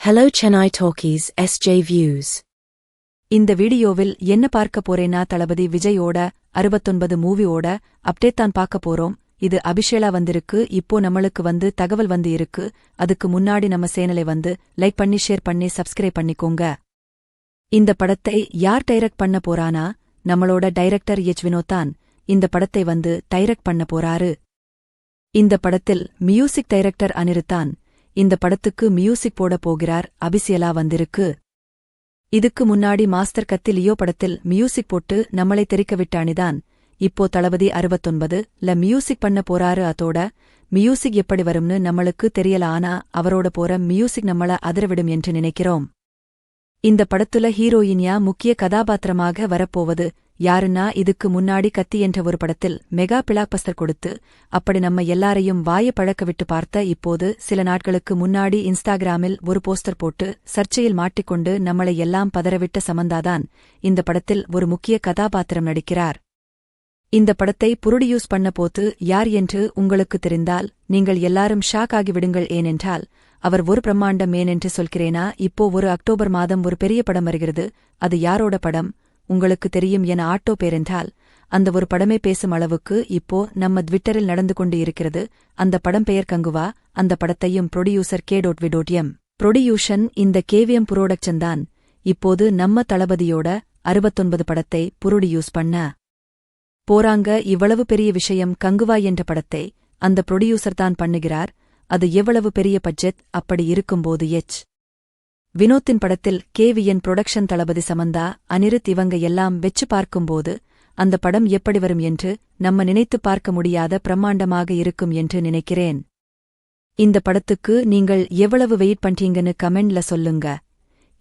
Hello Chennai Talkies SJ Views. இந்த வீடியோவில் என்ன பார்க்க போறேன்னா தளபதி விஜயோட 69 மூவியோட அப்டேட் தான் பார்க்க போறோம். இது அபிஷேலா வந்திருக்கு. இப்போ நம்மளுக்கு தகவல் இருக்கு. அதுக்கு முன்னாடி நம்ம சேனலை லைக் பண்ணி ஷேர் பண்ணி சப்ஸ்கிரைப் பண்ணிக்கோங்க. இந்த படத்தை யார் டைரக்ட் பண்ண போறானா? நம்மளோட டைரக்டர் எச் வினோத் தான் இந்த படத்தை டைரக்ட் பண்ண போறாரு. இந்த படத்தில் மியூசிக் டைரக்டர் அனிருத் தான் இந்த படத்துக்கு மியூசிக் போட போகிறார். அபிஷேலா வந்திருக்கு. இதுக்கு முன்னாடி மாஸ்டர் கத்தி லியோ படத்தில் மியூசிக் போட்டு நம்மளை தெரிக்க விட்டானிதான். இப்போ தளபதி 69ல மியூசிக் பண்ண போறாரு. அதோட மியூசிக் எப்படி வரும்னு நம்மளுக்கு தெரியல. ஆனா அவரோட போற மியூசிக் நம்மள அதிரவிடும் என்று நினைக்கிறோம். இந்த படத்துல ஹீரோயின்யா முக்கிய கதாபாத்திரமாக வரப்போவது யாருன்னா, இதுக்கு முன்னாடி கத்தி என்ற ஒரு படத்தில் மெகா பிளாக்பஸ்டர் கொடுத்து அப்படி நம்ம எல்லாரையும் வாய பழக்க விட்டு பார்த்த இப்போது சில நாட்களுக்கு முன்னாடி இன்ஸ்டாகிராமில் ஒரு போஸ்டர் போட்டு சர்ச்சையில் மாட்டிக்கொண்டு நம்மளை எல்லாம் பதறவிட்ட சமந்தாதான் இந்த படத்தில் ஒரு முக்கிய கதாபாத்திரம் நடிக்கிறார். இந்த படத்தை புரொடியூஸ் பண்ண போத்து யார் என்று உங்களுக்கு தெரிந்தால் நீங்கள் எல்லாரும் ஷாக் ஆகிவிடுங்கள். ஏனென்றால் அவர் ஒரு பிரம்மாண்ட மேன் என்று சொல்கிறேனா. இப்போ ஒரு அக்டோபர் மாதம் ஒரு பெரிய படம் வருகிறது. அது யாரோட படம் உங்களுக்கு தெரியும் என ஆட்டோ பேரென்றால் அந்த ஒரு படமே பேசும் அளவுக்கு இப்போ நம்ம ட்விட்டரில் நடந்து கொண்டு இருக்கிறது. அந்த படம் பெயர் கங்குவா. அந்த படத்தையும் புரொடியூசர் கே.விடோட்யம் புரொடியூஷன் இந்த கேவிஎம் புரோடக்ஷன் தான் இப்போது நம்ம தளபதியோட 69 படத்தை புரொடியூஸ் பண்ண போறாங்க. இவ்வளவு பெரிய விஷயம். கங்குவா என்ற படத்தை அந்த புரொடியூசர் தான் பண்ணுகிறார். அது எவ்வளவு பெரிய பட்ஜெட். அப்படி இருக்கும்போது எச் வினோத்தின் படத்தில் கேவிஎன் புரொடக்ஷன் தளபதி சமந்தா அனிருத் இவங்க எல்லாம் வெச்சு பார்க்கும்போது அந்த படம் எப்படி வரும் என்று நம்ம நினைத்துப் பார்க்க முடியாத பிரம்மாண்டமாக இருக்கும் என்று நினைக்கிறேன். இந்த படத்துக்கு நீங்கள் எவ்வளவு வெயிட் பண்றீங்கன்னு கமெண்ட்ல சொல்லுங்க.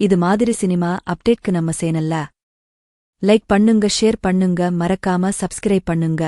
இது மாதிரி சினிமா அப்டேட்க்கு நம்ம சேனல்ல லைக் பண்ணுங்க, ஷேர் பண்ணுங்க, மறக்காம சப்ஸ்கிரைப் பண்ணுங்க.